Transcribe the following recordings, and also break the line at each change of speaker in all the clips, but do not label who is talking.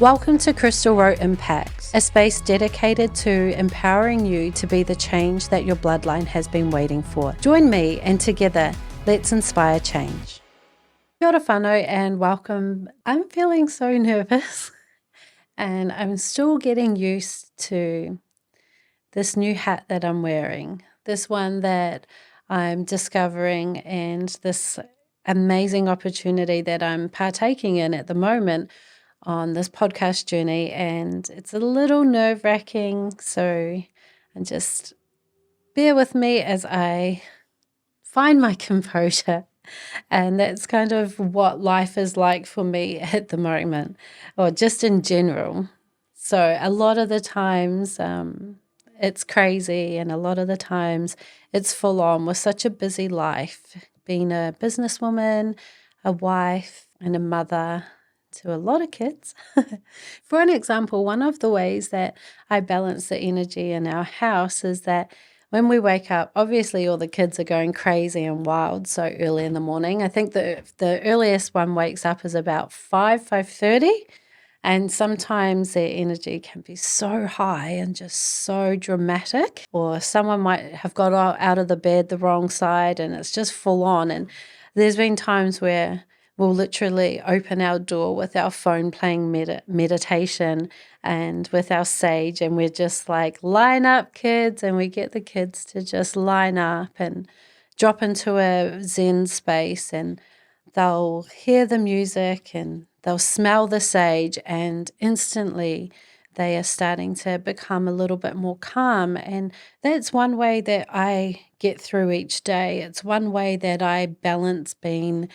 Welcome to Krystal Rowe Impact, a space dedicated to empowering you to be the change that your bloodline has been waiting for. Join me and together, let's inspire change. Kia ora whanau and welcome. I'm feeling so nervous and I'm still getting used to this new hat that I'm wearing, this one that I'm discovering and this amazing opportunity that I'm partaking in at the moment on this podcast journey, and it's a little nerve-wracking, so just bear with me as I find my composure. And that's kind of what life is like for me at the moment, or just in general. So a lot of the times it's crazy, and a lot of the times it's full on with such a busy life, being a businesswoman, a wife, and a mother to a lot of kids. For an example, one of the ways that I balance the energy in our house is that when we wake up, obviously all the kids are going crazy and wild so early in the morning. I think the earliest one wakes up is about 5:30, and sometimes their energy can be so high and just so dramatic, or someone might have got out of the bed the wrong side and it's just full on. And there's been times where we'll literally open our door with our phone playing meditation and with our sage, and we're just like, line up, kids, and we get the kids to just line up and drop into a Zen space, and they'll hear the music and they'll smell the sage, and instantly they are starting to become a little bit more calm. And that's one way that I get through each day. It's one way that I balance being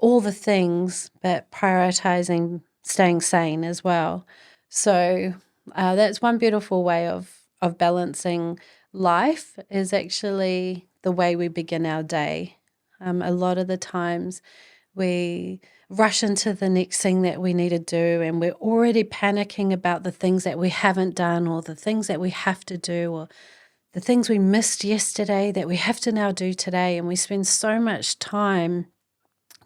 all the things, but prioritizing staying sane as well. So that's one beautiful way of balancing life, is actually the way we begin our day. A lot of the times we rush into the next thing that we need to do, and we're already panicking about the things that we haven't done, or the things that we have to do, or the things we missed yesterday that we have to now do today. And we spend so much time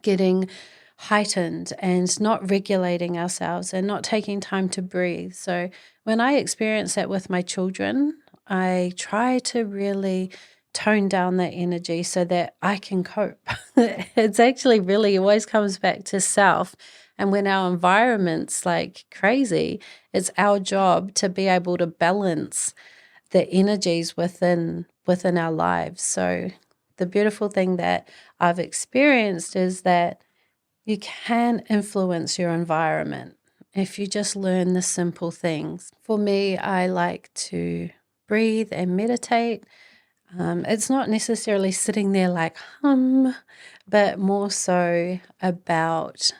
getting heightened and not regulating ourselves and not taking time to breathe. So when I experience that with my children, I try to really tone down that energy so that I can cope. It's actually really always comes back to self. And when our environment's like crazy, it's our job to be able to balance the energies within our lives. So the beautiful thing that I've experienced is that you can influence your environment if you just learn the simple things. For me, I like to breathe and meditate. It's not necessarily sitting there like but more so about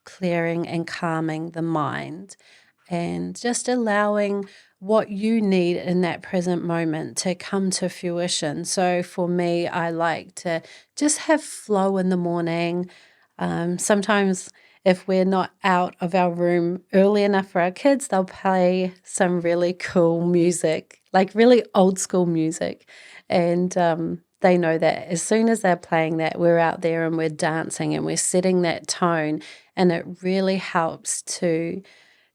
clearing and calming the mind and just allowing what you need in that present moment to come to fruition. So for me, I like to just have flow in the morning. Sometimes if we're not out of our room early enough for our kids, they'll play some really cool music, like really old school music. And they know that as soon as they're playing that, we're out there and we're dancing and we're setting that tone. And it really helps to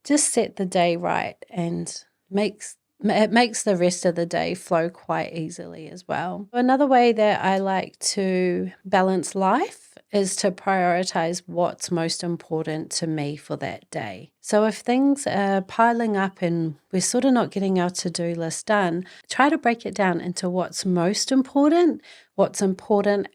just set the day right, and it makes the rest of the day flow quite easily as well. Another way that I like to balance life is to prioritize what's most important to me for that day. So if things are piling up and we're sort of not getting our to-do list done, try to break it down into what's most important,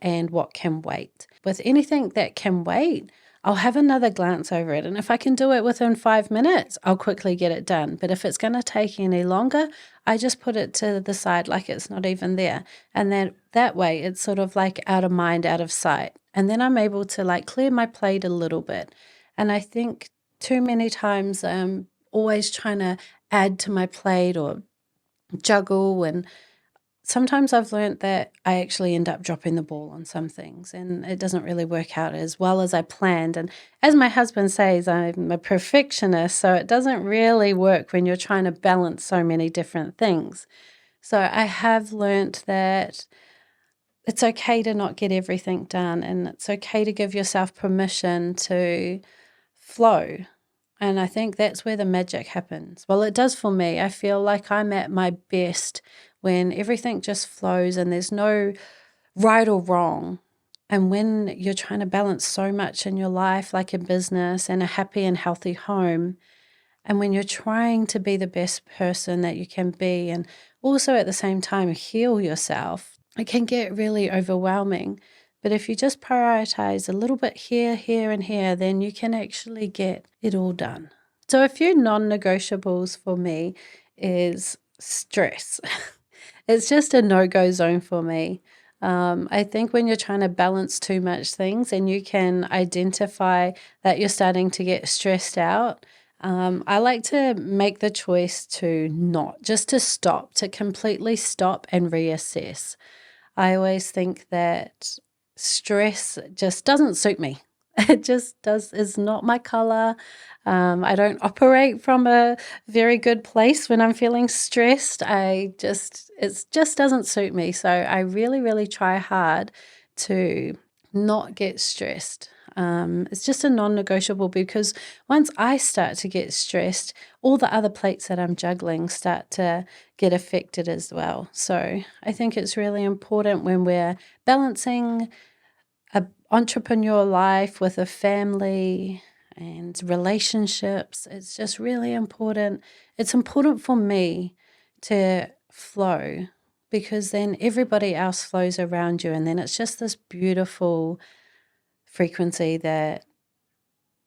and what can wait. With anything that can wait, I'll have another glance over it. And if I can do it within 5 minutes, I'll quickly get it done. But if it's going to take any longer, I just put it to the side like it's not even there. And then that way it's sort of like out of mind, out of sight. And then I'm able to like clear my plate a little bit. And I think too many times I'm always trying to add to my plate or juggle, and sometimes I've learned that I actually end up dropping the ball on some things, and it doesn't really work out as well as I planned. And as my husband says, I'm a perfectionist, so it doesn't really work when you're trying to balance so many different things. So I have learned that it's okay to not get everything done, and it's okay to give yourself permission to flow. And I think that's where the magic happens. Well, it does for me. I feel like I'm at my best when everything just flows and there's no right or wrong. And when you're trying to balance so much in your life, like a business and a happy and healthy home, and when you're trying to be the best person that you can be and also at the same time heal yourself, it can get really overwhelming. But if you just prioritize a little bit here, here, and here, then you can actually get it all done. So a few non-negotiables for me is stress. It's just a no-go zone for me. I think when you're trying to balance too much things and you can identify that you're starting to get stressed out, I like to make the choice to not, just to stop, to completely stop and reassess. I always think that stress just doesn't suit me. It just is not my color. I don't operate from a very good place when I'm feeling stressed. It just doesn't suit me. So I really, really try hard to not get stressed. It's just a non-negotiable because once I start to get stressed, all the other plates that I'm juggling start to get affected as well. So I think it's really important when we're balancing an entrepreneur life with a family and relationships. It's just really important. It's important for me to flow because then everybody else flows around you and then it's just this beautiful frequency that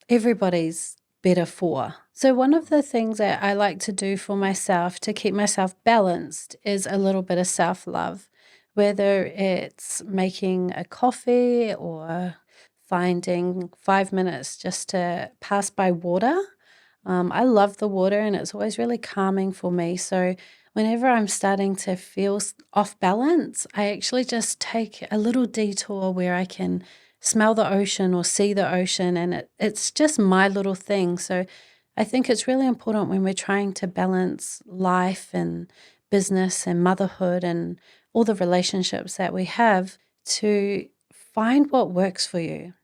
everybody's better for. So one of the things that I like to do for myself to keep myself balanced is a little bit of self-love, whether it's making a coffee or finding 5 minutes just to pass by water. I love the water and it's always really calming for me. So whenever I'm starting to feel off balance, I actually just take a little detour where I can smell the ocean or see the ocean, and it's just my little thing. So I think it's really important when we're trying to balance life and business and motherhood and all the relationships that we have to find what works for you.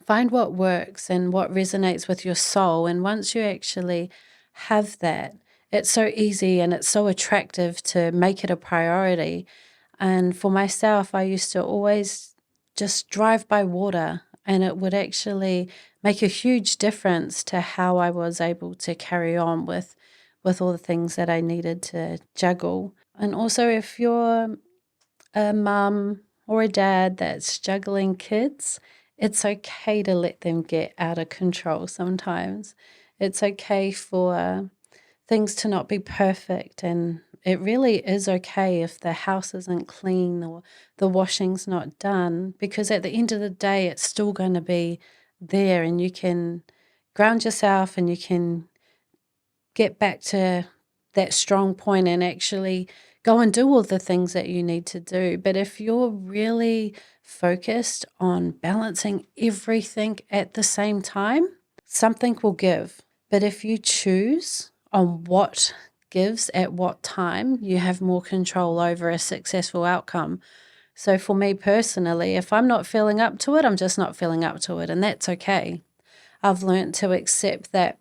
Find what works and what resonates with your soul. And once you actually have that, it's so easy and it's so attractive to make it a priority. And for myself, I used to always just drive by water and it would actually make a huge difference to how I was able to carry on with all the things that I needed to juggle. And also if you're a mum or a dad that's juggling kids, it's okay to let them get out of control sometimes. It's okay for things to not be perfect, and it really is okay if the house isn't clean or the washing's not done, because at the end of the day, it's still going to be there and you can ground yourself and you can get back to that strong point and actually go and do all the things that you need to do. But if you're really focused on balancing everything at the same time, something will give. But if you choose on what gives at what time, you have more control over a successful outcome. So for me personally, if I'm not feeling up to it, I'm just not feeling up to it, and that's okay. I've learned to accept that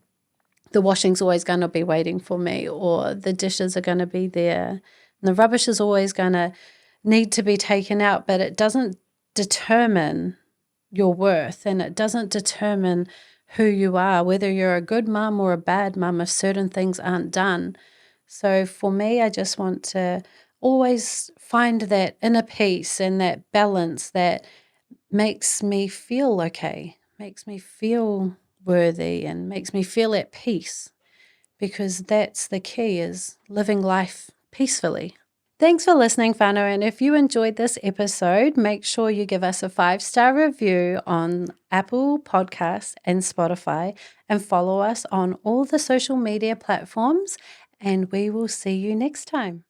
the washing's always going to be waiting for me, or the dishes are going to be there, and the rubbish is always going to need to be taken out, but it doesn't determine your worth and it doesn't determine who you are, whether you're a good mum or a bad mum if certain things aren't done. So for me, I just want to always find that inner peace and that balance that makes me feel okay, makes me feel worthy and makes me feel at peace, because that's the key, is living life peacefully. Thanks for listening, whānau, and if you enjoyed this episode, make sure you give us a 5-star review on Apple Podcasts and Spotify, and follow us on all the social media platforms, and we will see you next time.